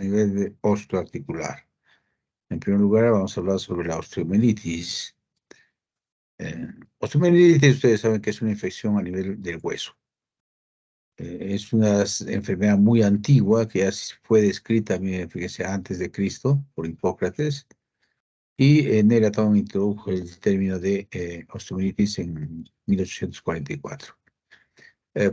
nivel de osteoarticular. En primer lugar, vamos a hablar sobre la osteomielitis. Osteomielitis, ustedes saben que es una infección a nivel del hueso. Es una enfermedad muy antigua que ya fue descrita, fíjense, antes de Cristo por Hipócrates. Y Neratón introdujo el término de osteomielitis en 1844.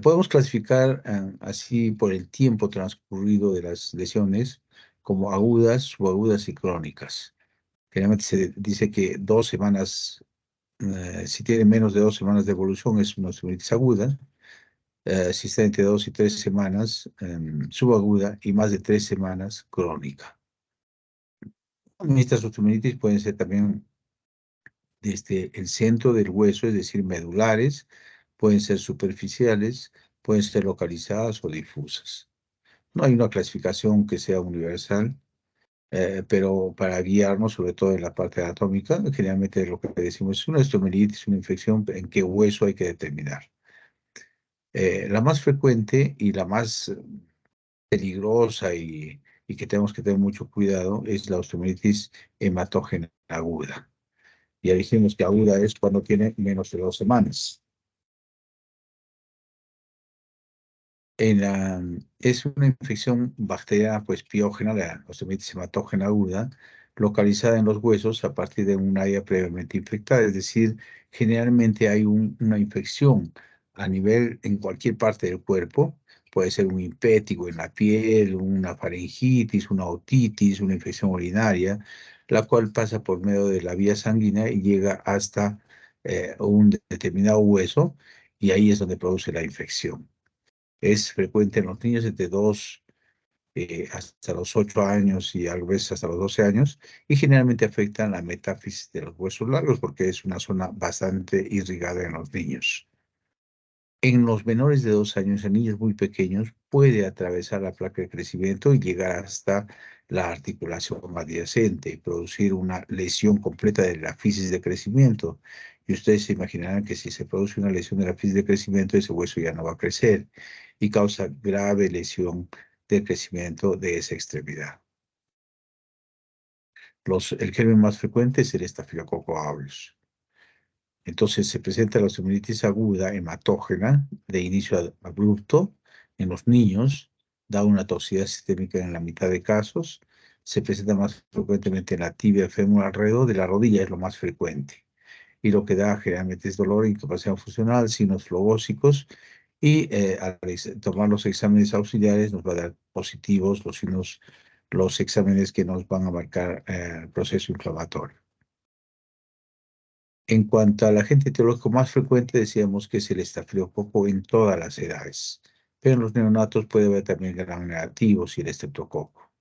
Podemos clasificar así por el tiempo transcurrido de las lesiones como agudas, subagudas y crónicas. Generalmente se dice que 2 semanas, si tiene menos de 2 semanas de evolución, es una osteomielitis aguda. Si está entre 2 y 3 semanas, subaguda, y más de 3 semanas, crónica. Estas osteomielitis pueden ser también desde el centro del hueso, es decir, medulares, pueden ser superficiales, pueden ser localizadas o difusas. No hay una clasificación que sea universal, pero para guiarnos, sobre todo en la parte anatómica, generalmente lo que decimos es una osteomielitis, una infección, en qué hueso hay que determinar. La más frecuente y la más peligrosa y que tenemos que tener mucho cuidado es la osteomielitis hematógena aguda. Ya dijimos que aguda es cuando tiene menos de 2 semanas. Es una infección bacteriana pues piógena, la osteomielitis hematógena aguda, localizada en los huesos a partir de un área previamente infectada. Es decir, generalmente hay una infección a nivel en cualquier parte del cuerpo. Puede ser un impétigo en la piel, una faringitis, una otitis, una infección urinaria, la cual pasa por medio de la vía sanguínea y llega hasta un determinado hueso, y ahí es donde produce la infección. Es frecuente en los niños desde 2 hasta los 8 años y a veces hasta los 12 años, y generalmente afectan la metáfisis de los huesos largos porque es una zona bastante irrigada en los niños. En los menores de 2 años, en niños muy pequeños, puede atravesar la placa de crecimiento y llegar hasta la articulación adyacente y producir una lesión completa de la fisis de crecimiento. Y ustedes se imaginarán que si se produce una lesión de la fisis de crecimiento, ese hueso ya no va a crecer y causa grave lesión del crecimiento de esa extremidad. El germen más frecuente es el Staphylococcus aureus. Entonces se presenta la osteomielitis aguda hematógena de inicio abrupto en los niños, da una toxicidad sistémica en la mitad de casos, se presenta más frecuentemente en la tibia fémur alrededor de la rodilla, es lo más frecuente. Y lo que da generalmente es dolor, incapacidad funcional, signos flebósicos, y al tomar los exámenes auxiliares nos va a dar positivos los signos, los exámenes que nos van a marcar el proceso inflamatorio. En cuanto al agente etiológico más frecuente, decíamos que es el estafilococo en todas las edades, pero en los neonatos puede haber también gram negativos y el estreptococo.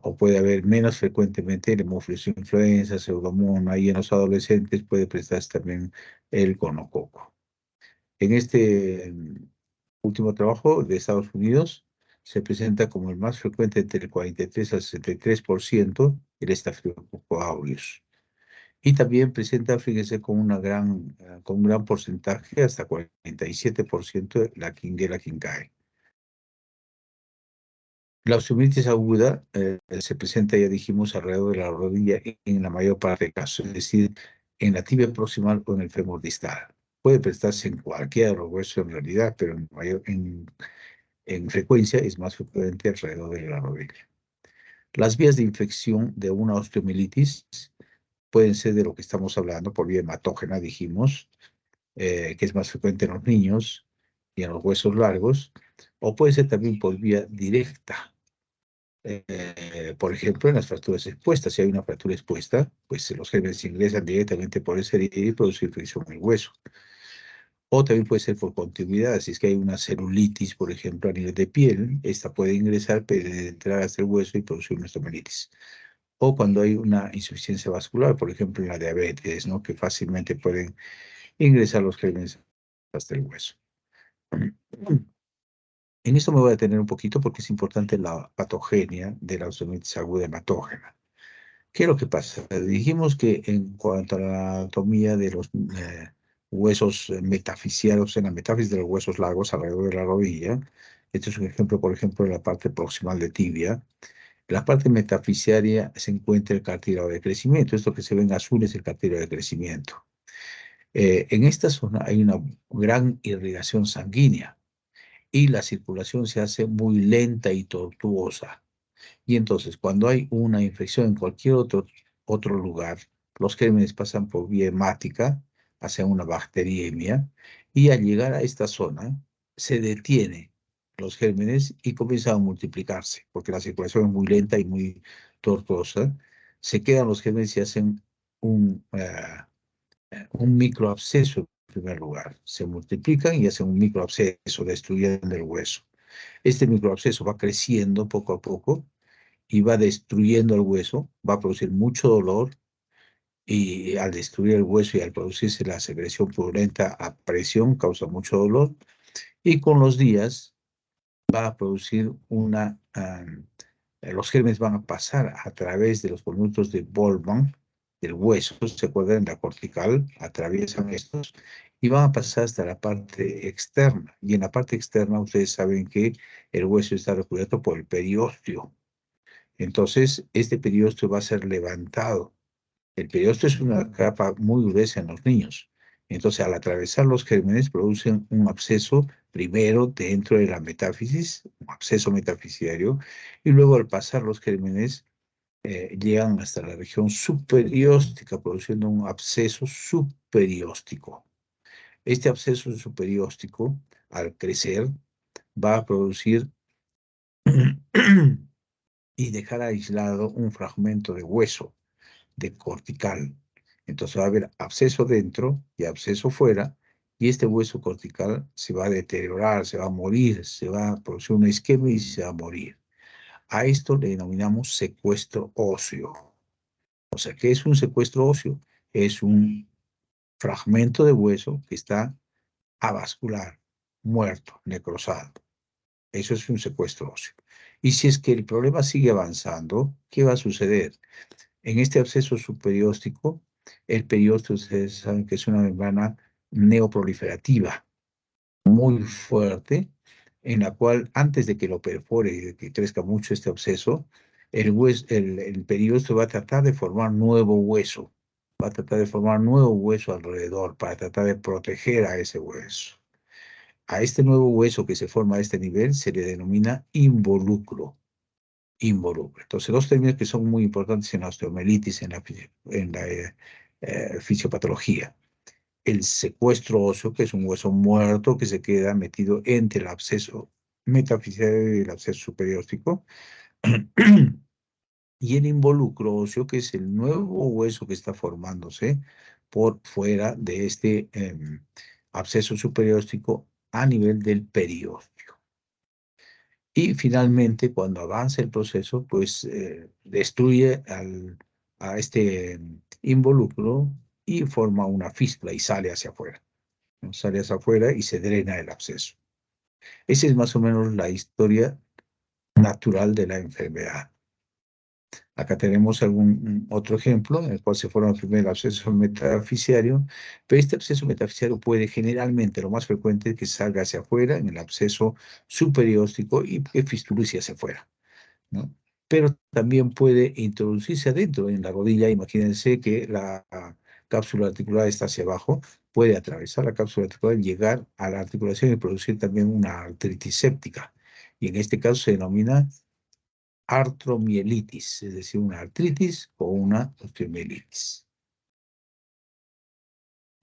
O puede haber menos frecuentemente el Haemophilus influenza, Pseudomonas, y en los adolescentes puede prestarse también el gonococo. En este último trabajo de Estados Unidos se presenta como el más frecuente, entre el 43 al 63%, el Staphylococcus aureus. Y también presenta, fíjense, con un gran porcentaje, hasta 47%, la Klebsiella quincay. La osteomielitis aguda se presenta, ya dijimos, alrededor de la rodilla en la mayor parte de casos, es decir, en la tibia proximal o en el fémur distal. Puede prestarse en cualquiera de los huesos en realidad, pero en frecuencia es más frecuente alrededor de la rodilla. Las vías de infección de una osteomielitis pueden ser de lo que estamos hablando, por vía hematógena, dijimos, que es más frecuente en los niños y en los huesos largos, o puede ser también por vía directa. Por ejemplo, en las fracturas expuestas. Si hay una fractura expuesta, pues los gérmenes ingresan directamente por esa herida y producen infección en el hueso. O también puede ser por continuidad. Si es que hay una celulitis, por ejemplo, a nivel de piel, esta puede ingresar, penetrar hasta el hueso y producir una osteomielitis. O cuando hay una insuficiencia vascular, por ejemplo, en la diabetes, ¿no? Que fácilmente pueden ingresar los gérmenes hasta el hueso. En esto me voy a detener un poquito porque es importante la patogenia de la osteomielitis aguda hematógena. ¿Qué es lo que pasa? Dijimos que en cuanto a la anatomía de los huesos metafisiales, en la metáfisis de los huesos largos alrededor de la rodilla, Este es un ejemplo, por ejemplo, de la parte proximal de tibia. En la parte metafisiaria se encuentra el cartílago de crecimiento. Esto que se ve en azul es el cartílago de crecimiento. En esta zona hay una gran irrigación sanguínea y la circulación se hace muy lenta y tortuosa. Y entonces, cuando hay una infección en cualquier otro lugar, los gérmenes pasan por vía hemática hacia una bacteriemia y al llegar a esta zona se detiene los gérmenes y comienzan a multiplicarse, porque la circulación es muy lenta y muy tortuosa. Se quedan los gérmenes y hacen un, un microabsceso en primer lugar. Se multiplican y hacen un microabsceso, destruyendo el hueso. Este microabsceso va creciendo poco a poco y va destruyendo el hueso, va a producir mucho dolor y al destruir el hueso y al producirse la secreción purulenta a presión causa mucho dolor y con los días va a producir los gérmenes van a pasar a través de los conductos de Boltzmann del hueso, se acuerdan, en la cortical, atraviesan estos y van a pasar hasta la parte externa. Y en la parte externa ustedes saben que el hueso está recubierto por el periósteo. Entonces, este periósteo va a ser levantado. El periósteo es una capa muy gruesa en los niños. Entonces, al atravesar los gérmenes, producen un absceso primero dentro de la metáfisis, un absceso metafisiario, y luego al pasar los gérmenes, llegan hasta la región superióstica, produciendo un absceso superióstico. Este absceso superióstico, al crecer, va a producir y dejar aislado un fragmento de hueso, de cortical. Entonces va a haber absceso dentro y absceso fuera, y este hueso cortical se va a deteriorar, se va a morir, se va a producir una isquemia y se va a morir. A esto le denominamos secuestro óseo. O sea, ¿qué es un secuestro óseo? Es un fragmento de hueso que está avascular, muerto, necrosado. Eso es un secuestro óseo. Y si es que el problema sigue avanzando, ¿qué va a suceder? En este absceso superióstico, el periósteo, ustedes saben que es una membrana neoproliferativa muy fuerte, en la cual antes de que lo perfore y de que crezca mucho este absceso, el periósteo va a tratar de formar nuevo hueso, va a tratar de formar nuevo hueso alrededor para tratar de proteger a ese hueso. A este nuevo hueso que se forma a este nivel se le denomina involucro. Involucro. Entonces, dos términos que son muy importantes en la osteomelitis, en la fisiopatología. El secuestro óseo, que es un hueso muerto que se queda metido entre el absceso metafisial y el absceso superióstico, y el involucro óseo, que es el nuevo hueso que está formándose por fuera de este absceso superióstico a nivel del periósteo. Y finalmente, cuando avanza el proceso, pues destruye a este involucro y forma una fístula y sale hacia afuera, ¿no? Sale hacia afuera y se drena el absceso. Esa es más o menos la historia natural de la enfermedad. Acá tenemos algún otro ejemplo en el cual se forma primero el absceso metafisiario, pero este absceso metafisiario puede generalmente, lo más frecuente es que salga hacia afuera en el absceso superióstico y que fistulice hacia afuera, ¿no? Pero también puede introducirse adentro en la rodilla. Imagínense que la cápsula articular está hacia abajo, puede atravesar la cápsula articular, llegar a la articulación y producir también una artritis séptica. Y en este caso se denomina artromielitis, es decir, una artritis o una osteomielitis.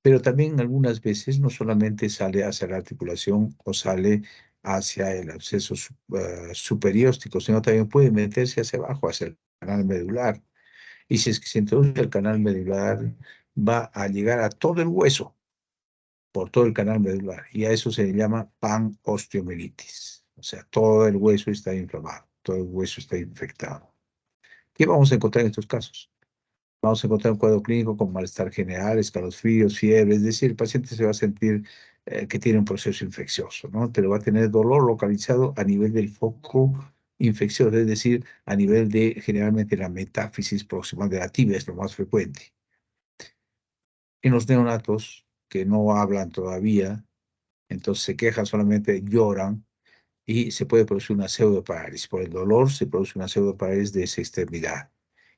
Pero también algunas veces no solamente sale hacia la articulación o sale hacia el absceso superióstico, sino también puede meterse hacia abajo, hacia el canal medular. Y si es que se introduce el canal medular, va a llegar a todo el hueso, por todo el canal medular. Y a eso se le llama pan-osteomielitis. O sea, todo el hueso está inflamado, todo el hueso está infectado. ¿Qué vamos a encontrar en estos casos? Vamos a encontrar un cuadro clínico con malestar general, escalofríos, fiebre, es decir, el paciente se va a sentir que tiene un proceso infeccioso, ¿no? Pero va a tener dolor localizado a nivel del foco infeccioso, es decir, a nivel de generalmente la metáfisis proximal de la tibia, es lo más frecuente. En los neonatos que no hablan todavía, entonces se quejan, solamente lloran, y se puede producir una pseudoparálisis. Por el dolor se produce una pseudoparálisis de esa extremidad.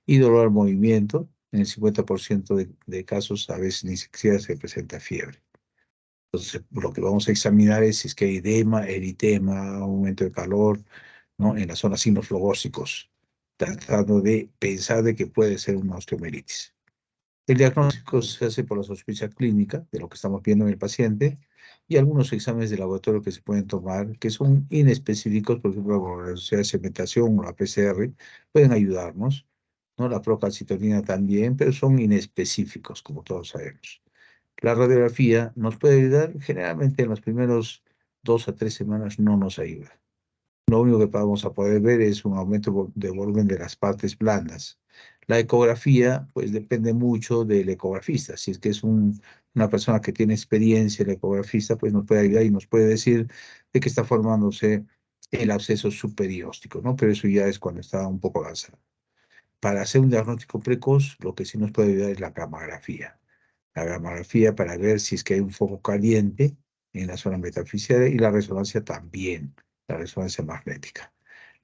Y dolor al movimiento, en el 50% de casos a veces ni siquiera se presenta fiebre. Entonces, lo que vamos a examinar es si es que hay edema, eritema, aumento de calor, ¿no? En la zona signos flogósicos, tratando de pensar de que puede ser una osteomielitis. El diagnóstico se hace por la sospecha clínica de lo que estamos viendo en el paciente y algunos exámenes de laboratorio que se pueden tomar, que son inespecíficos, por ejemplo, la segmentación o la PCR, pueden ayudarnos, ¿no? La procalcitonina también, pero son inespecíficos, como todos sabemos. La radiografía nos puede ayudar, generalmente en los primeros 2 a 3 semanas no nos ayuda. Lo único que vamos a poder ver es un aumento de volumen de las partes blandas. La ecografía, pues depende mucho del ecografista. Si es que es una persona que tiene experiencia, el ecografista, pues nos puede ayudar y nos puede decir de que está formándose el absceso superióstico, ¿no? Pero eso ya es cuando está un poco avanzado. Para hacer un diagnóstico precoz, lo que sí nos puede ayudar es la gamografía. La gamografía para ver si es que hay un foco caliente en la zona metafisial y la resonancia también, la resonancia magnética.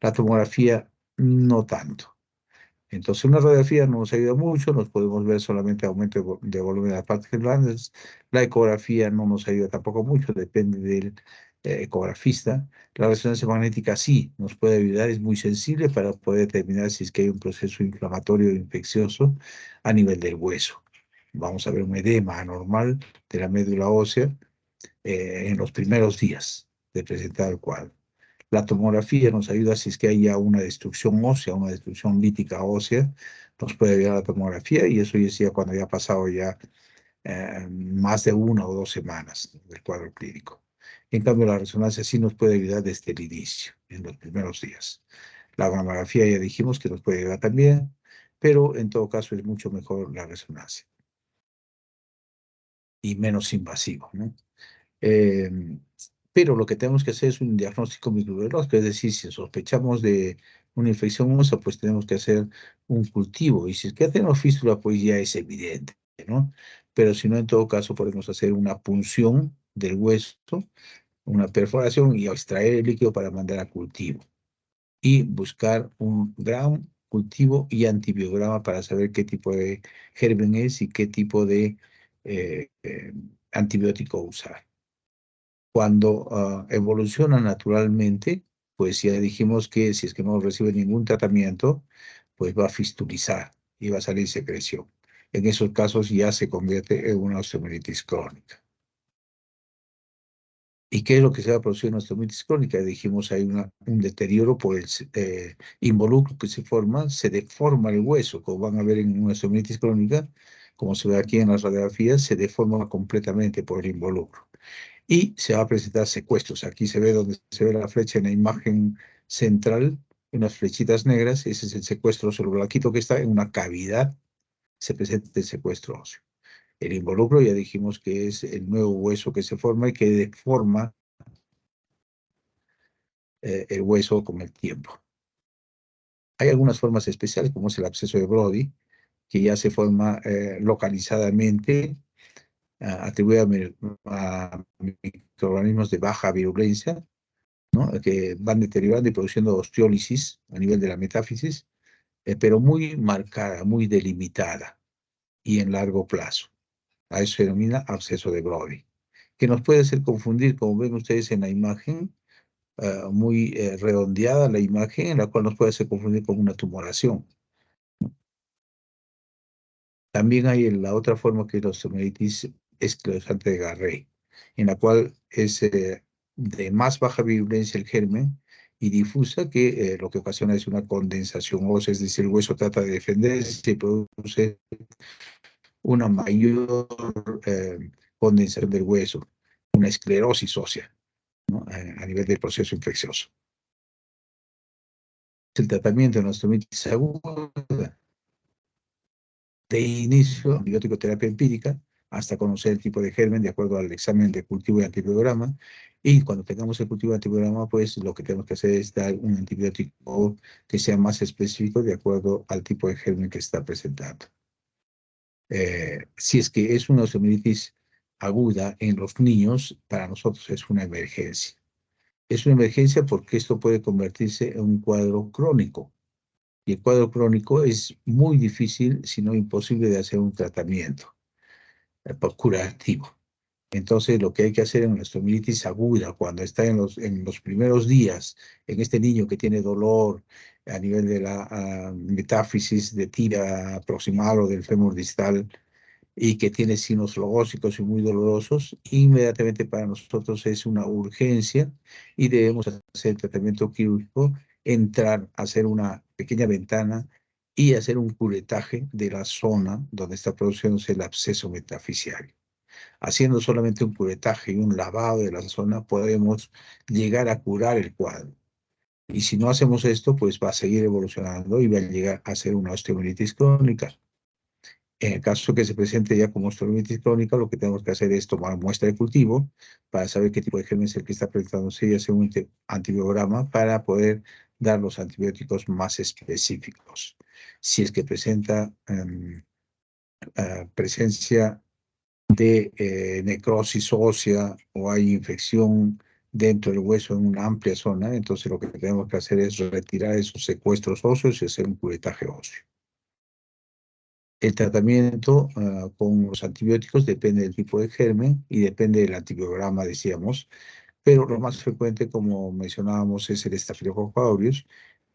La tomografía no tanto. Entonces, una radiografía no nos ayuda mucho, nos podemos ver solamente aumento de volumen de las partes blandas. La ecografía no nos ayuda tampoco mucho, depende del ecografista. La resonancia magnética sí nos puede ayudar, es muy sensible para poder determinar si es que hay un proceso inflamatorio o infeccioso a nivel del hueso. Vamos a ver un edema anormal de la médula ósea en los primeros días de presentar el cuadro. La tomografía nos ayuda si es que hay ya una destrucción ósea, una destrucción lítica ósea, nos puede ayudar la tomografía y eso ya decía cuando ya ha pasado ya más de 1 o 2 semanas del cuadro clínico. En cambio, la resonancia sí nos puede ayudar desde el inicio, en los primeros días. La mamografía ya dijimos que nos puede ayudar también, pero en todo caso es mucho mejor la resonancia y menos invasivo, ¿no? Eh, pero lo que tenemos que hacer es un diagnóstico microbiológico, es decir, si sospechamos de una infección ósea, pues tenemos que hacer un cultivo. Y si es que tenemos fístula, pues ya es evidente, ¿no? Pero si no, en todo caso, podemos hacer una punción del hueso, una perforación y extraer el líquido para mandar a cultivo. Y buscar un gran cultivo y antibiograma para saber qué tipo de germen es y qué tipo de antibiótico usar. Cuando evoluciona naturalmente, pues ya dijimos que si es que no recibe ningún tratamiento, pues va a fistulizar y va a salir secreción. En esos casos ya se convierte en una osteomielitis crónica. ¿Y qué es lo que se va a producir en osteomielitis crónica? Dijimos, hay un deterioro por el involucro que se forma, se deforma el hueso, como van a ver en una osteomielitis crónica, como se ve aquí en las radiografías, se deforma completamente por el involucro y se va a presentar secuestros. Aquí se ve donde se ve la flecha en la imagen central, unas flechitas negras, ese es el secuestro óseo. Lo blanquito que está en una cavidad, se presenta el secuestro óseo. El involucro ya dijimos que es el nuevo hueso que se forma y que deforma el hueso con el tiempo. Hay algunas formas especiales, como es el absceso de Brody, que ya se forma localizadamente, atribuida a microorganismos de baja virulencia, ¿no? Que van deteriorando y produciendo osteólisis a nivel de la metáfisis, pero muy marcada, muy delimitada y en largo plazo. A eso se denomina absceso de Brody, que nos puede hacer confundir, como ven ustedes en la imagen, muy redondeada la imagen, en la cual nos puede hacer confundir con una tumoración. También hay la otra forma que es la osteomielitis esclerosante de Garrey, en la cual es de más baja virulencia el germen y difusa, que lo que ocasiona es una condensación ósea, es decir, el hueso trata de defenderse y produce una mayor condensación del hueso, una esclerosis ósea, ¿no? A nivel del proceso infeccioso. El tratamiento de la osteomielitis aguda, de inicio, antibiótico terapia empírica, hasta conocer el tipo de germen de acuerdo al examen de cultivo y antibiograma. Y cuando tengamos el cultivo y antibiograma, pues lo que tenemos que hacer es dar un antibiótico que sea más específico de acuerdo al tipo de germen que está presentando. Si es que es una osteomielitis aguda en los niños, para nosotros es una emergencia. Es una emergencia porque esto puede convertirse en un cuadro crónico. Y el cuadro crónico es muy difícil, si no imposible, de hacer un tratamiento curativo. Entonces, lo que hay que hacer en la osteomielitis aguda, cuando está en los primeros días, en este niño que tiene dolor a nivel de la metáfisis de tira proximal o del fémur distal, y que tiene signos logósicos y muy dolorosos, inmediatamente para nosotros es una urgencia y debemos hacer el tratamiento quirúrgico, entrar, hacer una pequeña ventana y hacer un curetaje de la zona donde está produciéndose el absceso metafisiario. Haciendo solamente un curetaje y un lavado de la zona, podemos llegar a curar el cuadro. Y si no hacemos esto, pues va a seguir evolucionando y va a llegar a ser una osteomielitis crónica. En el caso que se presente ya como osteomielitis crónica, lo que tenemos que hacer es tomar muestra de cultivo para saber qué tipo de germen es el que está presentándose y hacer un antibiograma para poder dar los antibióticos más específicos. Si es que presenta presencia de necrosis ósea o hay infección dentro del hueso en una amplia zona, entonces lo que tenemos que hacer es retirar esos secuestros óseos y hacer un curetaje óseo. El tratamiento con los antibióticos depende del tipo de germen y depende del antibiograma, decíamos, pero lo más frecuente, como mencionábamos, es el Staphylococcus aureus.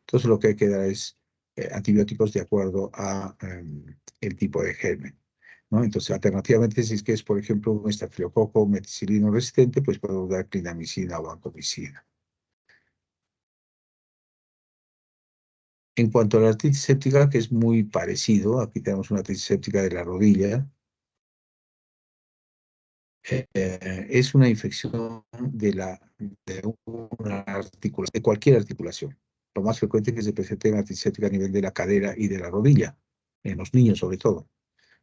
Entonces lo que hay que dar es antibióticos de acuerdo a el tipo de germen, ¿no? Entonces, alternativamente, si es que es, por ejemplo, un estafilococo meticilino resistente, pues podemos dar clindamicina o vancomicina. En cuanto a la artritis séptica, que es muy parecido, aquí tenemos una artritis séptica de la rodilla, es una infección de una de cualquier articulación. Lo más frecuente es que se presente en artritis séptica a nivel de la cadera y de la rodilla, en los niños sobre todo.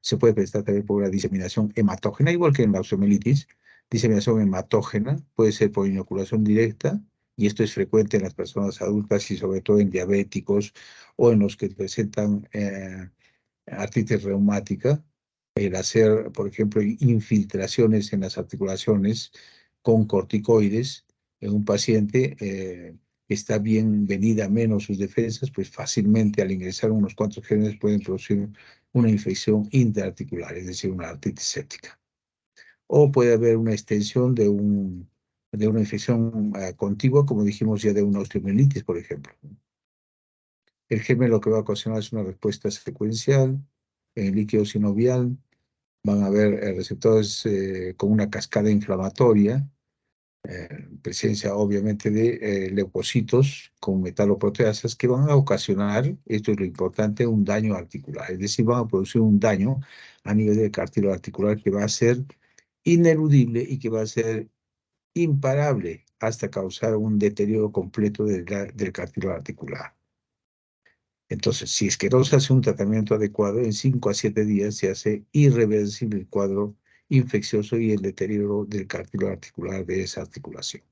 Se puede prestar también por una diseminación hematógena, igual que en la osteomielitis. Diseminación hematógena puede ser por inoculación directa, y esto es frecuente en las personas adultas y sobre todo en diabéticos o en los que presentan artritis reumática. El hacer, por ejemplo, infiltraciones en las articulaciones con corticoides en un paciente que está bien venida menos sus defensas, pues fácilmente al ingresar unos cuantos genes pueden producir una infección interarticular, es decir, una artritis séptica. O puede haber una extensión de una infección contigua, como dijimos ya, de una osteomielitis, por ejemplo. El germen lo que va a ocasionar es una respuesta secuencial en el líquido sinovial. Van a haber receptores con una cascada inflamatoria, presencia obviamente de leucocitos con metaloproteasas que van a ocasionar, esto es lo importante, un daño articular. Es decir, van a producir un daño a nivel del cartílago articular que va a ser ineludible y que va a ser imparable hasta causar un deterioro completo del cartílago articular. Entonces, si es que no se hace un tratamiento adecuado, en 5 a 7 días se hace irreversible el cuadro infeccioso y el deterioro del cartílago articular de esa articulación.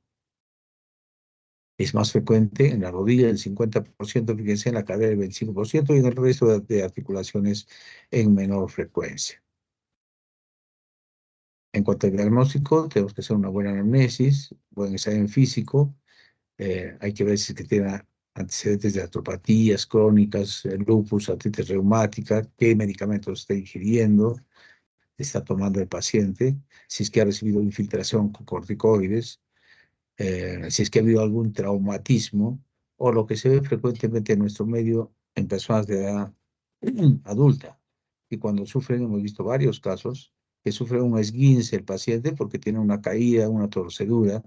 Es más frecuente en la rodilla el 50%, fíjense, en la cadera el 25% y en el resto de articulaciones en menor frecuencia. En cuanto al diagnóstico, tenemos que hacer una buena anamnesis, buen examen físico, hay que ver si tiene antecedentes de artropatías crónicas, lupus, artritis reumática, qué medicamentos está ingiriendo, está tomando el paciente, si es que ha recibido infiltración con corticoides, si es que ha habido algún traumatismo, o lo que se ve frecuentemente en nuestro medio en personas de edad adulta, y cuando sufren, hemos visto varios casos, que sufre un esguince el paciente porque tiene una caída, una torcedura,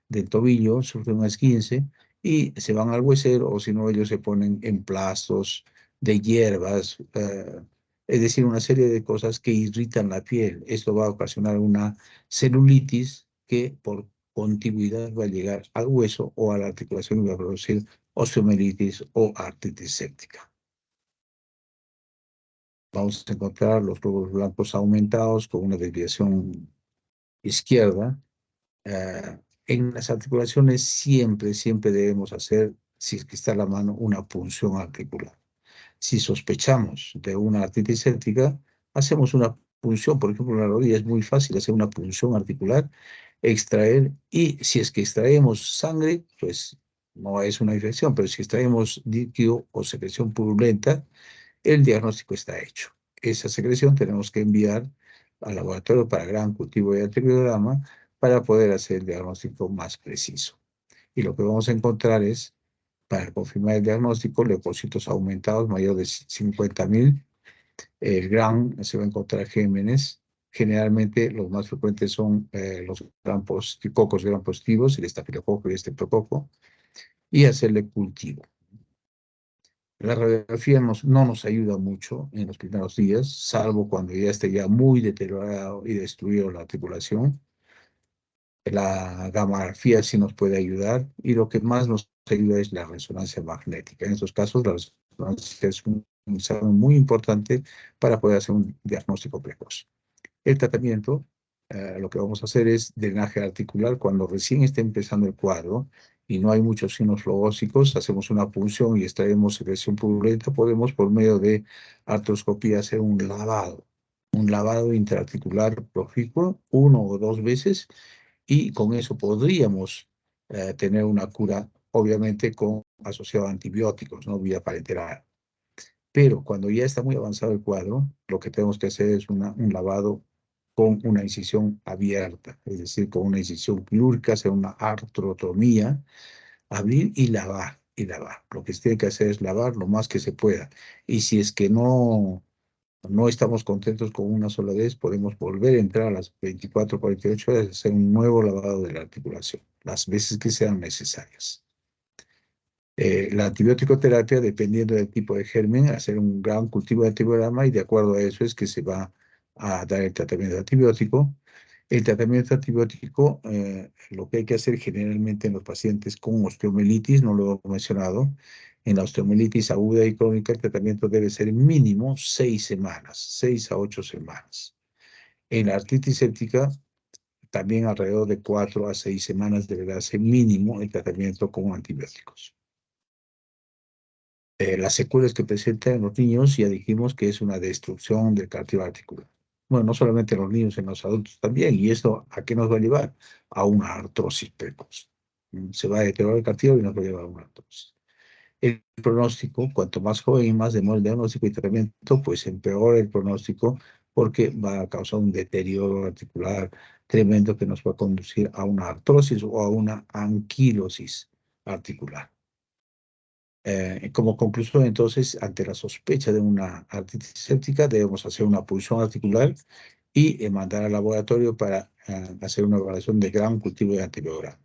del tobillo, sufre un esguince y se van al huesero o si no ellos se ponen emplastos de hierbas, es decir, una serie de cosas que irritan la piel. Esto va a ocasionar una celulitis que por contigüidad va a llegar al hueso o a la articulación y va a producir osteomielitis o artritis séptica. Vamos a encontrar los glóbulos blancos aumentados con una desviación izquierda. Eh, en las articulaciones siempre debemos hacer, si es que está a la mano, una punción articular. Si sospechamos de una artritis séptica, hacemos una punción, por ejemplo, en la rodilla es muy fácil hacer una punción articular extraer, y si es que extraemos sangre, pues no es una infección, pero si extraemos líquido o secreción purulenta, el diagnóstico está hecho. Esa secreción tenemos que enviar al laboratorio para gran cultivo de antibiograma para poder hacer el diagnóstico más preciso. Y lo que vamos a encontrar es, para confirmar el diagnóstico, leucocitos aumentados mayor de 50.000. El GRAM se va a encontrar gérmenes. Generalmente los más frecuentes son los cocos gram positivos, el estafilococo y el estreptococo, y hacerle cultivo. La radiografía no nos ayuda mucho en los primeros días, salvo cuando ya esté ya muy deteriorado y destruido la articulación. La gamografía sí nos puede ayudar, y lo que más nos ayuda es la resonancia magnética. En estos casos, la resonancia es un examen muy importante para poder hacer un diagnóstico precoz. El tratamiento, lo que vamos a hacer es drenaje articular cuando recién esté empezando el cuadro y no hay muchos signos flogósicos. Hacemos una punción y extraemos secreción purulenta. Podemos, por medio de artroscopía, hacer un lavado interarticular proficuo 1 o 2 veces, y con eso podríamos tener una cura, obviamente asociado a antibióticos, no vía parenteral. Pero cuando ya está muy avanzado el cuadro, lo que tenemos que hacer es un lavado con una incisión abierta, es decir, con una incisión quirúrgica, hacer una artrotomía, abrir y lavar, y lavar. Lo que se tiene que hacer es lavar lo más que se pueda. Y si es que no estamos contentos con una sola vez, podemos volver a entrar a las 24, 48 horas y hacer un nuevo lavado de la articulación, las veces que sean necesarias. La antibiótico terapia, dependiendo del tipo de germen, hacer un gran cultivo de antibiograma, y de acuerdo a eso es que se va a dar el tratamiento antibiótico. El tratamiento antibiótico, lo que hay que hacer generalmente en los pacientes con osteomielitis, no lo he mencionado, en la osteomielitis aguda y crónica, el tratamiento debe ser mínimo 6 semanas, 6 a 8 semanas. En la artritis séptica, también alrededor de 4 a 6 semanas deberá ser mínimo el tratamiento con antibióticos. Las secuelas que presentan en los niños, ya dijimos que es una destrucción del cartílago articular. Bueno, no solamente en los niños, en los adultos también. ¿Y esto a qué nos va a llevar? A una artrosis precoz. Se va a deteriorar el cartílago y nos va a llevar a una artrosis. El pronóstico, cuanto más joven y más demora el diagnóstico y tratamiento, pues empeora el pronóstico, porque va a causar un deterioro articular tremendo que nos va a conducir a una artrosis o a una anquilosis articular. Como conclusión, entonces, ante la sospecha de una artritis séptica, debemos hacer una punción articular y mandar al laboratorio para hacer una evaluación de gran cultivo de antibiograma.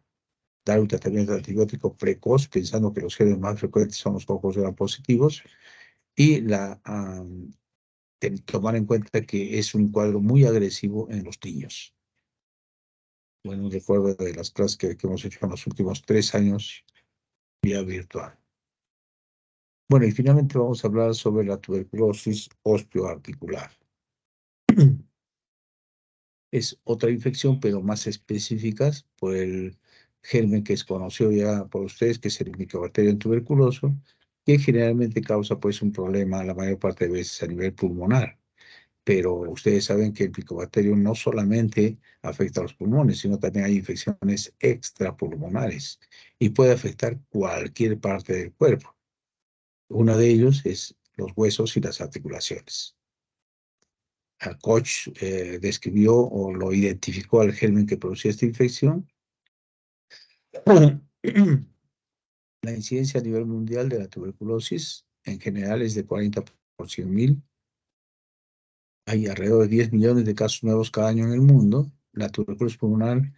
Dar un tratamiento antibiótico precoz, pensando que los genes más frecuentes son los cocos gram positivos, y tomar en cuenta que es un cuadro muy agresivo en los niños. Bueno, recuerdo de las clases que hemos hecho en los últimos 3 años vía virtual. Bueno, y finalmente vamos a hablar sobre la tuberculosis osteoarticular. Es otra infección, pero más específicas por el germen que es conocido ya por ustedes, que es el Mycobacterium tuberculoso, que generalmente causa pues un problema la mayor parte de veces a nivel pulmonar. Pero ustedes saben que el Mycobacterium no solamente afecta a los pulmones, sino también hay infecciones extrapulmonares y puede afectar cualquier parte del cuerpo. Uno de ellos es los huesos y las articulaciones. Koch describió o lo identificó al germen que producía esta infección. La incidencia a nivel mundial de la tuberculosis en general es de 40 por 100.000. Hay alrededor de 10 millones de casos nuevos cada año en el mundo. La tuberculosis pulmonar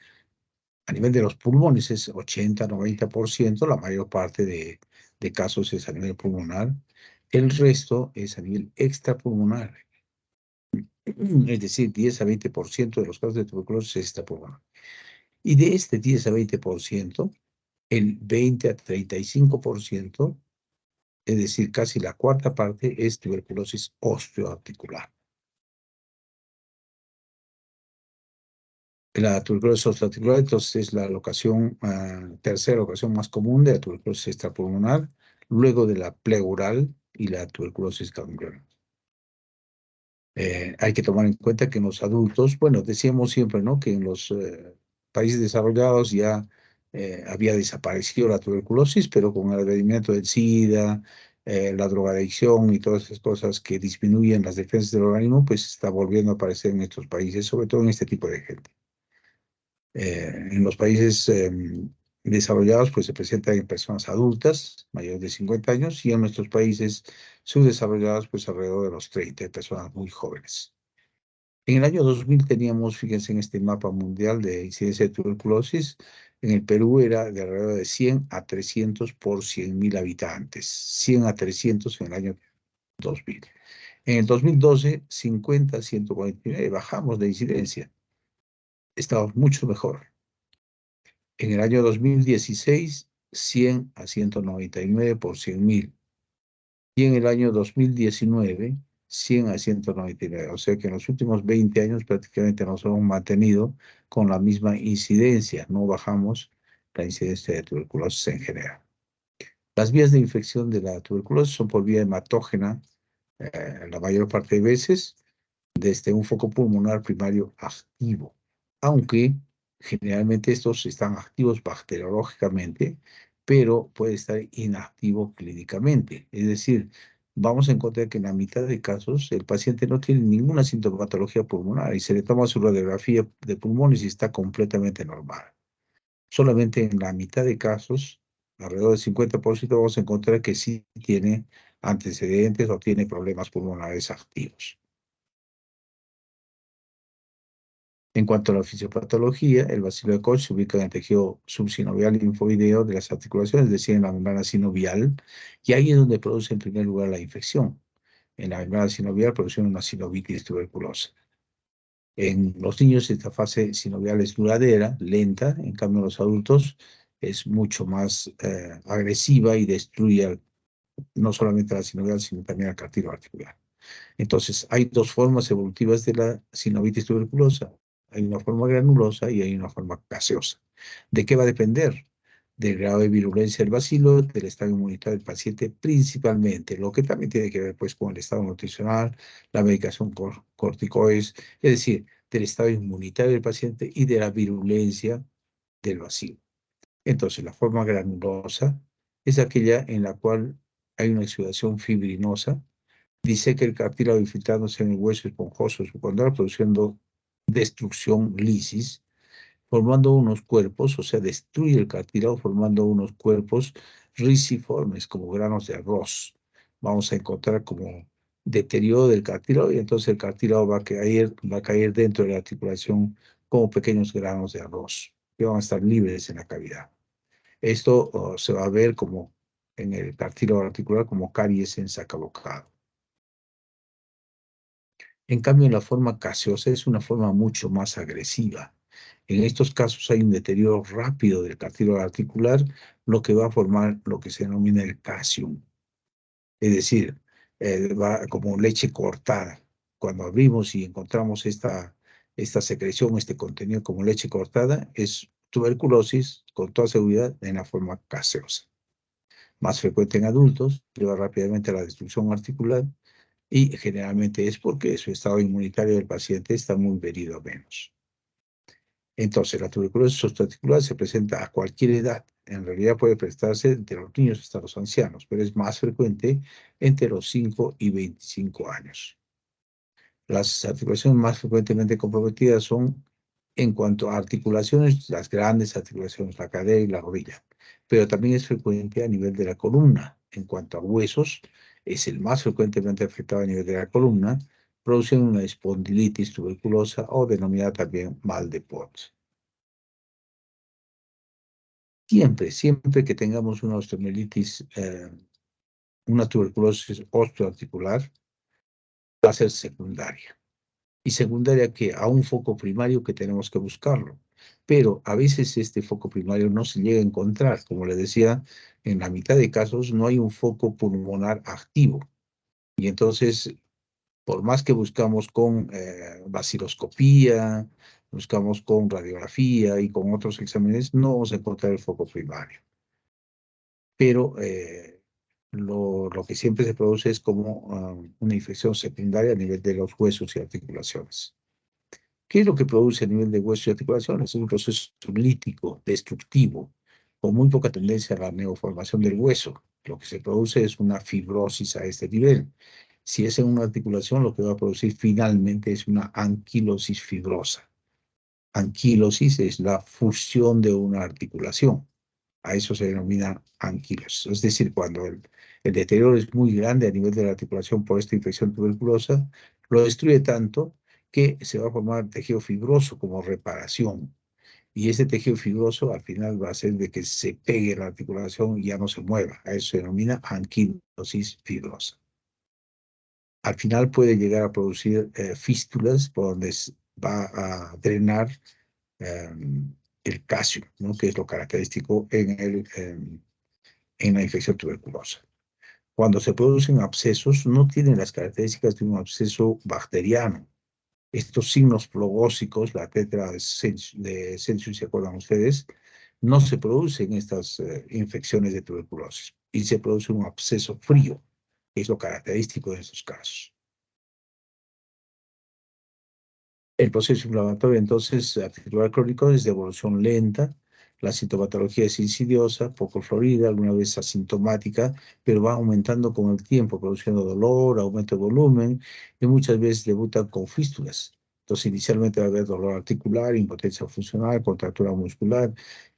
a nivel de los pulmones es 80-90%. La mayor parte de casos es a nivel pulmonar. El resto es a nivel extrapulmonar. Es decir, 10 a 20% de los casos de tuberculosis es extrapulmonar. Y de este 10 a 20%, el 20 a 35%, es decir, casi la cuarta parte, es tuberculosis osteoarticular. La tuberculosis osteoarticular, entonces, es la tercera locación más común de la tuberculosis extrapulmonar, luego de la pleural y la tuberculosis gangriosa. Hay que tomar en cuenta que en los adultos, bueno, decíamos siempre, ¿no?, que en los países desarrollados ya había desaparecido la tuberculosis, pero con el advenimiento del SIDA, la drogadicción y todas esas cosas que disminuyen las defensas del organismo, pues está volviendo a aparecer en estos países, sobre todo en este tipo de gente. En los países desarrollados, pues se presenta en personas adultas, mayores de 50 años, y en nuestros países subdesarrollados, pues alrededor de los 30, personas muy jóvenes. En el año 2000 teníamos, fíjense en este mapa mundial de incidencia de tuberculosis, en el Perú era de alrededor de 100 a 300 por 100.000 habitantes, 100 a 300 en el año 2000. En el 2012, 50 a 149, bajamos de incidencia, estábamos mucho mejor. En el año 2016, 100 a 199 por 100.000. Y en el año 2019, 100 a 199. O sea que en los últimos 20 años prácticamente nos hemos mantenido con la misma incidencia, no bajamos la incidencia de tuberculosis en general. Las vías de infección de la tuberculosis son por vía hematógena, la mayor parte de veces, desde un foco pulmonar primario activo, aunque generalmente estos están activos bacteriológicamente, pero puede estar inactivo clínicamente. Es decir, vamos a encontrar que en la mitad de casos el paciente no tiene ninguna sintomatología pulmonar y se le toma su radiografía de pulmones y está completamente normal. Solamente en la mitad de casos, alrededor del 50%, vamos a encontrar que sí tiene antecedentes o tiene problemas pulmonares activos. En cuanto a la fisiopatología, el bacilo de Koch se ubica en el tejido subsinovial linfoideo de las articulaciones, es decir, en la membrana sinovial, y ahí es donde produce en primer lugar la infección. En la membrana sinovial produce una sinovitis tuberculosa. En los niños esta fase sinovial es duradera, lenta, en cambio en los adultos es mucho más agresiva y destruye no solamente la sinovial, sino también el cartílago articular. Entonces, hay dos formas evolutivas de la sinovitis tuberculosa. Hay una forma granulosa y hay una forma gaseosa. ¿De qué va a depender? Del grado de virulencia del bacilo, del estado inmunitario del paciente principalmente, lo que también tiene que ver pues con el estado nutricional, la medicación corticoides, es decir, del estado inmunitario del paciente y de la virulencia del bacilo. Entonces, la forma granulosa es aquella en la cual hay una exudación fibrinosa, dice que el cartílago infiltrándose en el hueso esponjoso subcondural, produciendo destrucción, lisis, formando unos cuerpos, o sea, destruye el cartílago formando unos cuerpos riciformes, como granos de arroz. Vamos a encontrar como deterioro del cartílago y entonces el cartílago va a caer dentro de la articulación como pequeños granos de arroz que van a estar libres en la cavidad. Esto se va a ver como en el cartílago articular como caries en sacalocado. En cambio, la forma gaseosa es una forma mucho más agresiva. En estos casos hay un deterioro rápido del cartílago articular, lo que va a formar lo que se denomina el calcium. Es decir, va como leche cortada. Cuando abrimos y encontramos esta secreción, este contenido como leche cortada, es tuberculosis con toda seguridad en la forma gaseosa. Más frecuente en adultos, lleva rápidamente a la destrucción articular y generalmente es porque su estado inmunitario del paciente está muy venido a menos. Entonces, la tuberculosis subarticular se presenta a cualquier edad. En realidad puede presentarse entre los niños hasta los ancianos, pero es más frecuente entre los 5 y 25 años. Las articulaciones más frecuentemente comprometidas son, en cuanto a articulaciones, las grandes articulaciones, la cadera y la rodilla, pero también es frecuente a nivel de la columna. En cuanto a huesos, es el más frecuentemente afectado a nivel de la columna, produciendo una espondilitis tuberculosa o denominada también mal de Pott. Siempre que tengamos una osteomielitis, una tuberculosis osteoarticular, va a ser secundaria. Y secundaria que a un foco primario que tenemos que buscarlo. Pero a veces este foco primario no se llega a encontrar. Como le decía, en la mitad de casos no hay un foco pulmonar activo. Y entonces, por más que buscamos con vaciloscopía, buscamos con radiografía y con otros exámenes, no vamos a encontrar el foco primario. Pero lo que siempre se produce es como una infección secundaria a nivel de los huesos y articulaciones. ¿Qué es lo que produce a nivel de hueso y articulaciones? Es un proceso lítico, destructivo, con muy poca tendencia a la neoformación del hueso. Lo que se produce es una fibrosis a este nivel. Si es en una articulación, lo que va a producir finalmente es una anquilosis fibrosa. Anquilosis es la fusión de una articulación. A eso se denomina anquilosis. Es decir, cuando el deterioro es muy grande a nivel de la articulación por esta infección tuberculosa, lo destruye tanto que se va a formar tejido fibroso como reparación. Y ese tejido fibroso al final va a hacer de que se pegue la articulación y ya no se mueva. A eso se denomina anquilosis fibrosa. Al final puede llegar a producir fístulas por donde va a drenar eh, el calcio, ¿no? Que es lo característico en la infección tuberculosa. Cuando se producen abscesos, no tienen las características de un absceso bacteriano. Estos signos flogósicos, la tetra de Celsius, ¿se acuerdan ustedes? No se producen estas infecciones de tuberculosis y se produce un absceso frío, que es lo característico de estos casos. El proceso inflamatorio, entonces, articular crónico es de evolución lenta. La sintomatología es insidiosa, poco florida, alguna vez asintomática, pero va aumentando con el tiempo, produciendo dolor, aumento de volumen y muchas veces debutan con fístulas. Entonces, inicialmente va a haber dolor articular, impotencia funcional, contractura muscular,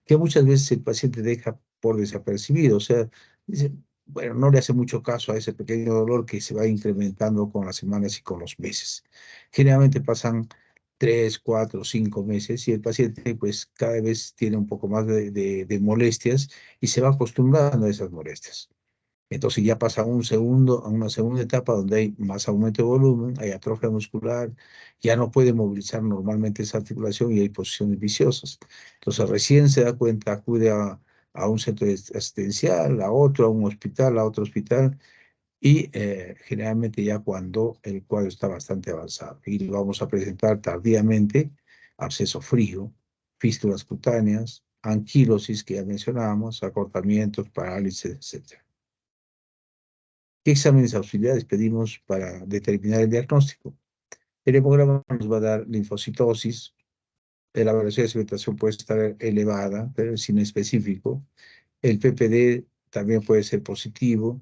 que muchas veces el paciente deja por desapercibido. O sea, dice, bueno, no le hace mucho caso a ese pequeño dolor que se va incrementando con las semanas y con los meses. Generalmente pasan 3, 4, 5 meses y el paciente pues cada vez tiene un poco más de molestias y se va acostumbrando a esas molestias. Entonces ya pasa a una segunda etapa donde hay más aumento de volumen, hay atrofia muscular, ya no puede movilizar normalmente esa articulación y hay posiciones viciosas. Entonces recién se da cuenta, acude a un centro asistencial, a otro, a un hospital, a otro hospital, y generalmente ya cuando el cuadro está bastante avanzado. Y lo vamos a presentar tardíamente, absceso frío, fístulas cutáneas, anquilosis que ya mencionábamos, acortamientos, parálisis, etc. ¿Qué exámenes auxiliares pedimos para determinar el diagnóstico? El hemograma nos va a dar linfocitosis, la velocidad de segmentación puede estar elevada, pero es inespecífico. El PPD también puede ser positivo,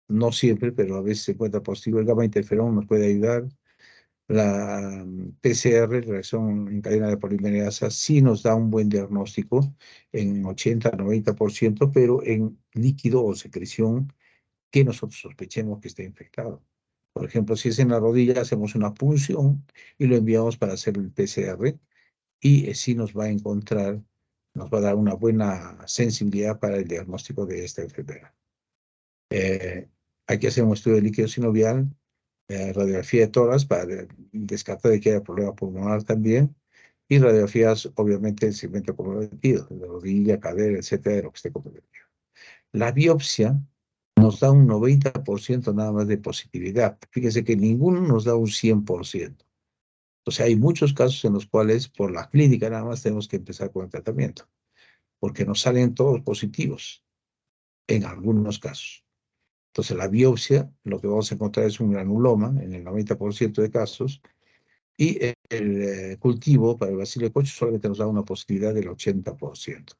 no siempre, pero a veces se encuentra positivo. El gamma interferón nos puede ayudar. La PCR, reacción en cadena de polimerasa, sí nos da un buen diagnóstico en 80-90%, pero en líquido o secreción que nosotros sospechemos que está infectado. Por ejemplo, si es en la rodilla, hacemos una punción y lo enviamos para hacer el PCR y sí nos va a encontrar, nos va a dar una buena sensibilidad para el diagnóstico de esta enfermedad. Eh, Hay que hacer un estudio de líquido sinovial, radiografía de tórax para descartar de que haya problema pulmonar también, y radiografías, obviamente, del segmento comprometido, de la rodilla, cadera, etcétera, de lo que esté comprometido. La biopsia nos da un 90% nada más de positividad. Fíjense que ninguno nos da un 100%. O sea, hay muchos casos en los cuales por la clínica nada más tenemos que empezar con el tratamiento, porque nos salen todos positivos en algunos casos. Entonces, la biopsia, lo que vamos a encontrar es un granuloma en el 90% de casos, y el cultivo para el bacilo de Koch solamente nos da una posibilidad del 80%.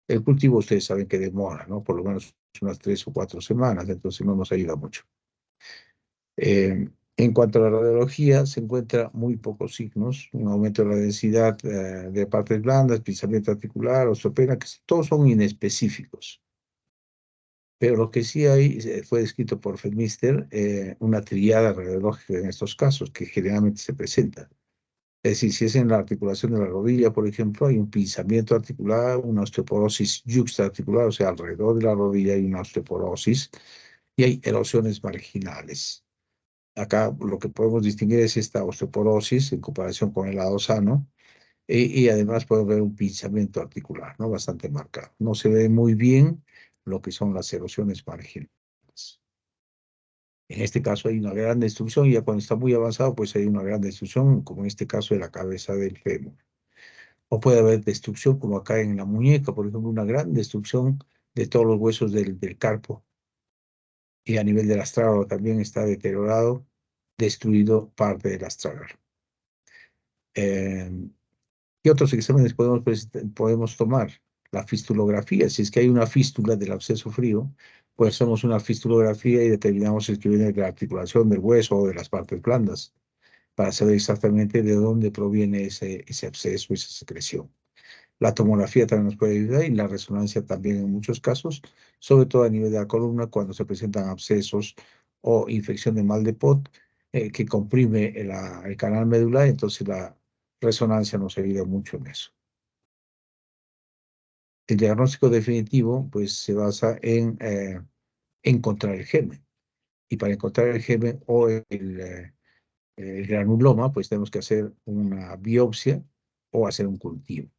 El cultivo, ustedes saben que demora, ¿no? Por lo menos unas 3 o 4 semanas, entonces no nos ayuda mucho. En cuanto a la radiología, se encuentra muy pocos signos, un aumento de la densidad de partes blandas, pinzamiento articular, osteopenia, que todos son inespecíficos. Pero lo que sí hay, fue descrito por Femister, una triada radiológica en estos casos, que generalmente se presenta. Es decir, si es en la articulación de la rodilla, por ejemplo, hay un pinzamiento articular, una osteoporosis yuxtaarticular, o sea, alrededor de la rodilla hay una osteoporosis, y hay erosiones marginales. Acá lo que podemos distinguir es esta osteoporosis en comparación con el lado sano, y además podemos ver un pinzamiento articular, ¿no? Bastante marcado. No se ve muy bien lo que son las erosiones marginales. En este caso hay una gran destrucción, y ya cuando está muy avanzado, pues hay una gran destrucción, como en este caso de la cabeza del fémur. O puede haber destrucción, como acá en la muñeca, por ejemplo, una gran destrucción de todos los huesos del carpo. Y a nivel del astrágalo también está deteriorado, destruido parte del astrágalo. Eh, ¿Qué otros exámenes podemos tomar? La fistulografía. Si es que hay una fístula del absceso frío, pues hacemos una fistulografía y determinamos si es que viene de la articulación del hueso o de las partes blandas, para saber exactamente de dónde proviene ese absceso, esa secreción. La tomografía también nos puede ayudar y la resonancia también en muchos casos, sobre todo a nivel de la columna, cuando se presentan abscesos o infección de mal de Pot que comprime el canal medular, entonces la resonancia nos ayuda mucho en eso. El diagnóstico definitivo, pues, se basa en encontrar el germen. Y para encontrar el germen o el granuloma, pues tenemos que hacer una biopsia o hacer un cultivo.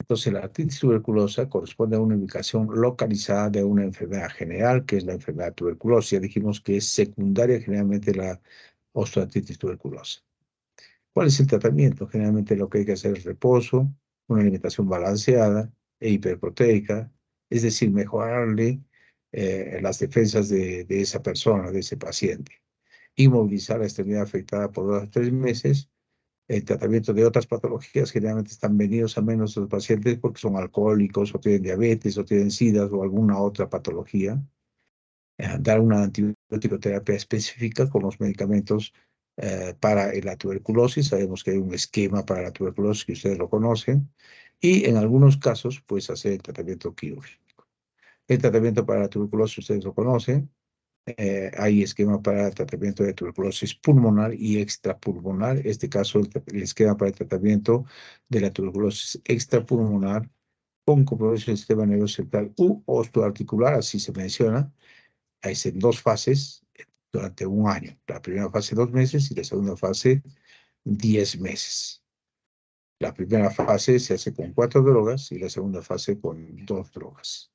Entonces, la artritis tuberculosa corresponde a una ubicación localizada de una enfermedad general, que es la enfermedad de tuberculosis. Ya dijimos que es secundaria generalmente la osteoartritis tuberculosa. ¿Cuál es el tratamiento? Generalmente lo que hay que hacer es reposo, una alimentación balanceada e hiperproteica, es decir, mejorarle las defensas de esa persona, de ese paciente. Inmovilizar la extremidad afectada por 2 a 3 meses. El tratamiento de otras patologías generalmente están venidos a menos los pacientes porque son alcohólicos o tienen diabetes o tienen SIDA o alguna otra patología. Dar una antibiótico terapia específica con los medicamentos para la tuberculosis. Sabemos que hay un esquema para la tuberculosis que ustedes lo conocen. Y en algunos casos, pues hacer el tratamiento quirúrgico. El tratamiento para la tuberculosis ustedes lo conocen. Hay esquema para el tratamiento de tuberculosis pulmonar y extrapulmonar. En este caso, el esquema para el tratamiento de la tuberculosis extrapulmonar con compromiso del sistema nervioso central u osteoarticular, así se menciona. Es en 2 fases durante un año. La primera fase 2 meses y la segunda fase 10 meses. La primera fase se hace con 4 drogas y la segunda fase con 2 drogas.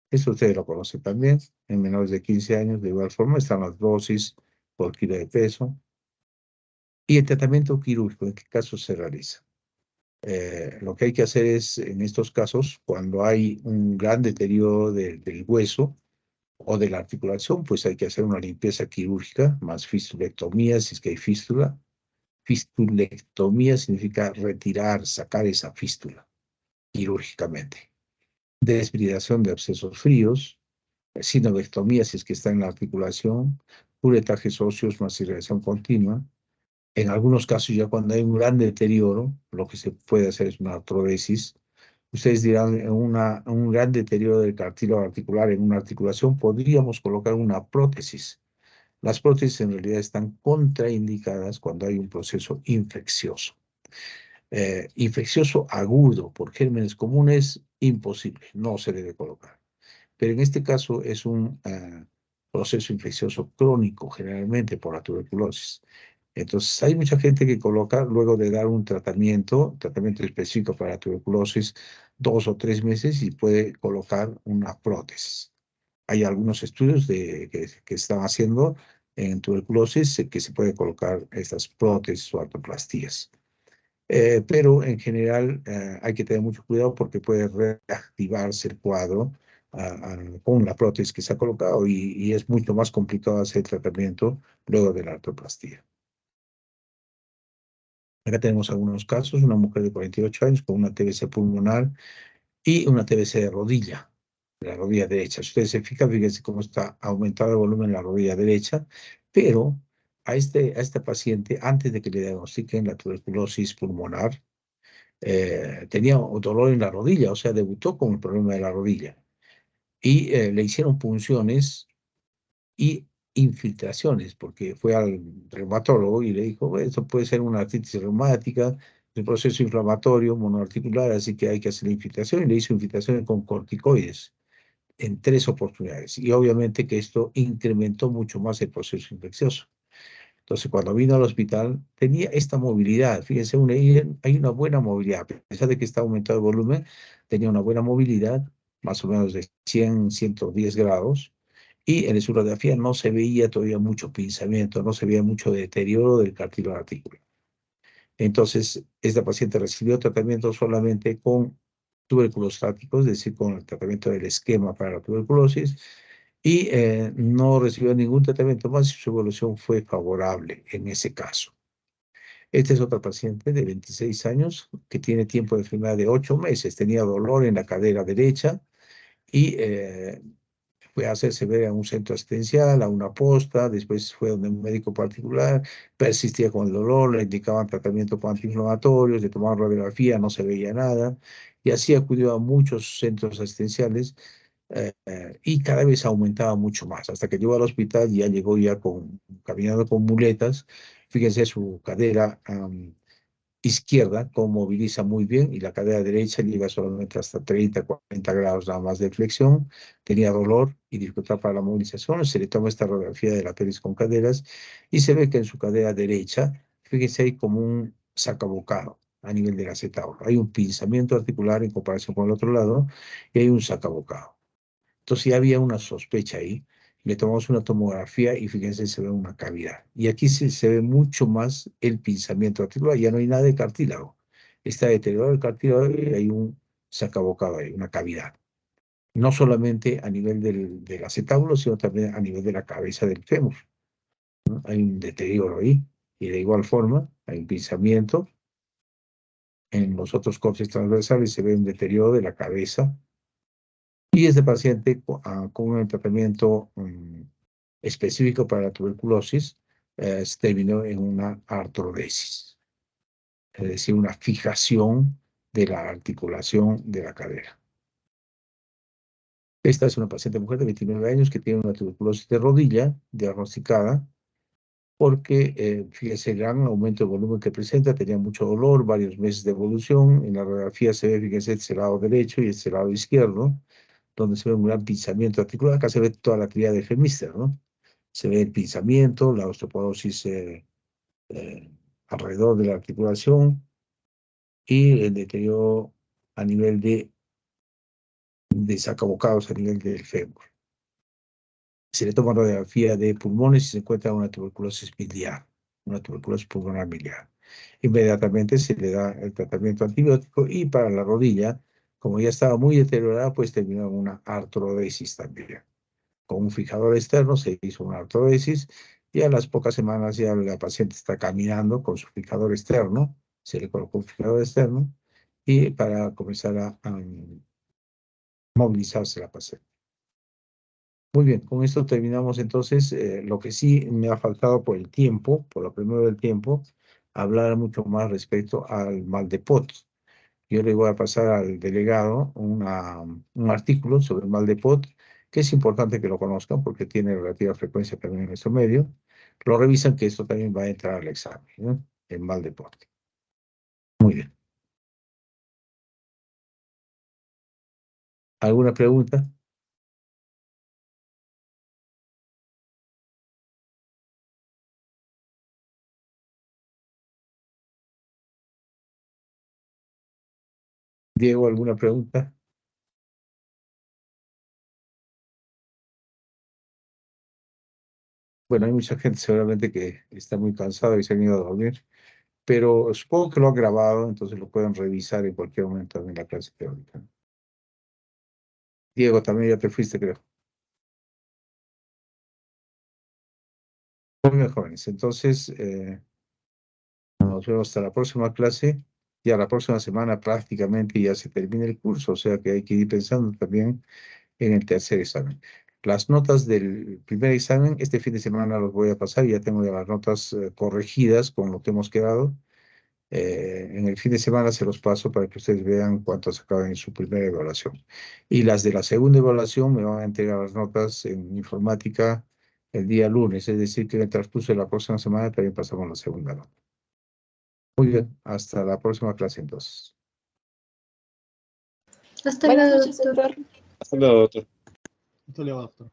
Eso ustedes lo conocen también. En menores de 15 años, de igual forma, están las dosis por kilo de peso. Y el tratamiento quirúrgico, ¿en qué casos se realiza? Lo que hay que hacer es, en estos casos, cuando hay un gran deterioro del hueso o de la articulación, pues hay que hacer una limpieza quirúrgica, más fistulectomía, si es que hay fístula. Fistulectomía significa retirar, sacar esa fístula quirúrgicamente. Desbridación de abscesos fríos, sinovectomía si es que está en la articulación, curetajes óseos más irrigación continua. En algunos casos, ya cuando hay un gran deterioro, lo que se puede hacer es una artrodesis. Ustedes dirán, en un gran deterioro del cartílago articular en una articulación, podríamos colocar una prótesis. Las prótesis en realidad están contraindicadas cuando hay un proceso infeccioso. Infeccioso agudo por gérmenes comunes, imposible, no se debe colocar. Pero en este caso es un proceso infeccioso crónico, generalmente por la tuberculosis. Entonces, hay mucha gente que coloca, luego de dar un tratamiento específico para la tuberculosis, 2 o 3 meses y puede colocar una prótesis. Hay algunos estudios que están haciendo en tuberculosis que se puede colocar estas prótesis o artroplastías. Pero en general hay que tener mucho cuidado porque puede reactivarse el cuadro con la prótesis que se ha colocado y es mucho más complicado hacer el tratamiento luego de la artroplastía. Acá tenemos algunos casos, una mujer de 48 años con una TBC pulmonar y una TBC de la rodilla derecha. Si ustedes se fijan, fíjense cómo está aumentado el volumen en la rodilla derecha, pero a esta paciente, antes de que le diagnostiquen la tuberculosis pulmonar, tenía dolor en la rodilla, o sea, debutó con el problema de la rodilla. Y le hicieron punciones y infiltraciones, porque fue al reumatólogo y le dijo, "Bueno, esto puede ser una artritis reumática, el proceso inflamatorio monoarticular, así que hay que hacer infiltración", y le hizo infiltraciones con corticoides en 3 oportunidades. Y obviamente que esto incrementó mucho más el proceso infeccioso. Entonces, cuando vino al hospital, tenía esta movilidad. Fíjense, hay una buena movilidad. A pesar de que está aumentado el volumen, tenía una buena movilidad, más o menos de 100, 110 grados. Y en la sonografía no se veía todavía mucho pinzamiento, no se veía mucho deterioro del cartílago articular. Entonces, esta paciente recibió tratamiento solamente con tubérculos tácticos, es decir, con el tratamiento del esquema para la tuberculosis, y no recibió ningún tratamiento más y su evolución fue favorable en ese caso. Esta es otra paciente de 26 años que tiene tiempo de enfermedad de 8 meses. Tenía dolor en la cadera derecha y fue a hacerse ver a un centro asistencial, a una posta, después fue donde un médico particular, persistía con el dolor, le indicaban tratamiento con antiinflamatorios, le tomaban radiografía, no se veía nada, y así acudió a muchos centros asistenciales y cada vez aumentaba mucho más, hasta que llegó al hospital y ya llegó ya caminando con muletas. Fíjense su cadera izquierda, como moviliza muy bien, y la cadera derecha llega solamente hasta 30, 40 grados nada más de flexión. Tenía dolor y dificultad para la movilización. Se le toma esta radiografía de la pelvis con caderas y se ve que en su cadera derecha, fíjense, hay como un sacabocado a nivel del acetábulo. Hay un pinzamiento articular en comparación con el otro lado y hay un sacabocado. Entonces ya había una sospecha ahí. Le tomamos una tomografía y fíjense, se ve una cavidad. Y aquí se ve mucho más el pinzamiento articular. Ya no hay nada de cartílago. Está deteriorado el cartílago y hay un sacabocado ahí, una cavidad. No solamente a nivel del acetábulo, sino también a nivel de la cabeza del fémur, ¿no? Hay un deterioro ahí. Y de igual forma, hay un pinzamiento. En los otros cortes transversales se ve un deterioro de la cabeza. Y este paciente con un tratamiento específico para la tuberculosis se terminó en una artrodesis, es decir, una fijación de la articulación de la cadera. Esta es una paciente mujer de 29 años que tiene una tuberculosis de rodilla diagnosticada porque, fíjese, el gran aumento de volumen que presenta, tenía mucho dolor, varios meses de evolución. En la radiografía se ve, fíjese, este lado derecho y este lado izquierdo, donde se ve un gran pinzamiento articular. Acá se ve toda la actividad de Femister, ¿no? Se ve el pinzamiento, la osteoporosis eh, alrededor de la articulación y el deterioro a nivel de sacabocados a nivel del fémur. Se le toma radiografía de pulmones y se encuentra una tuberculosis biliar, una tuberculosis pulmonar biliar. Inmediatamente se le da el tratamiento antibiótico y para la rodilla, como ya estaba muy deteriorada, pues terminó en una artrodesis también. Con un fijador externo se hizo una artrodesis y a las pocas semanas ya la paciente está caminando con su fijador externo, se le colocó un fijador externo y para comenzar a movilizarse la paciente. Muy bien, con esto terminamos entonces. Lo que sí me ha faltado por el tiempo, por lo primero del tiempo, hablar mucho más respecto al mal de Pot. Yo le voy a pasar al delegado un artículo sobre el mal de Pot, que es importante que lo conozcan porque tiene relativa frecuencia también en nuestro medio. Lo revisan que esto también va a entrar al examen, ¿no? El mal de Pot. Muy bien. ¿Alguna pregunta? Diego, ¿alguna pregunta? Bueno, hay mucha gente seguramente que está muy cansada y se han ido a dormir, pero supongo que lo han grabado, entonces lo pueden revisar en cualquier momento en la clase teórica. Diego, también ya te fuiste, creo. Muy bien, jóvenes. Entonces, nos vemos hasta la próxima clase. Ya la próxima semana prácticamente ya se termina el curso, o sea que hay que ir pensando también en el tercer examen. Las notas del primer examen, este fin de semana los voy a pasar, ya tengo ya las notas corregidas con lo que hemos quedado. En el fin de semana se los paso para que ustedes vean cuánto sacaron en su primera evaluación. Y las de la segunda evaluación me van a entregar las notas en informática el día lunes, es decir, que en el transcurso de la próxima semana también pasamos la segunda nota. Muy bien, hasta la próxima clase entonces. Hasta luego, doctor. Hasta luego, doctor. Hasta luego, doctor.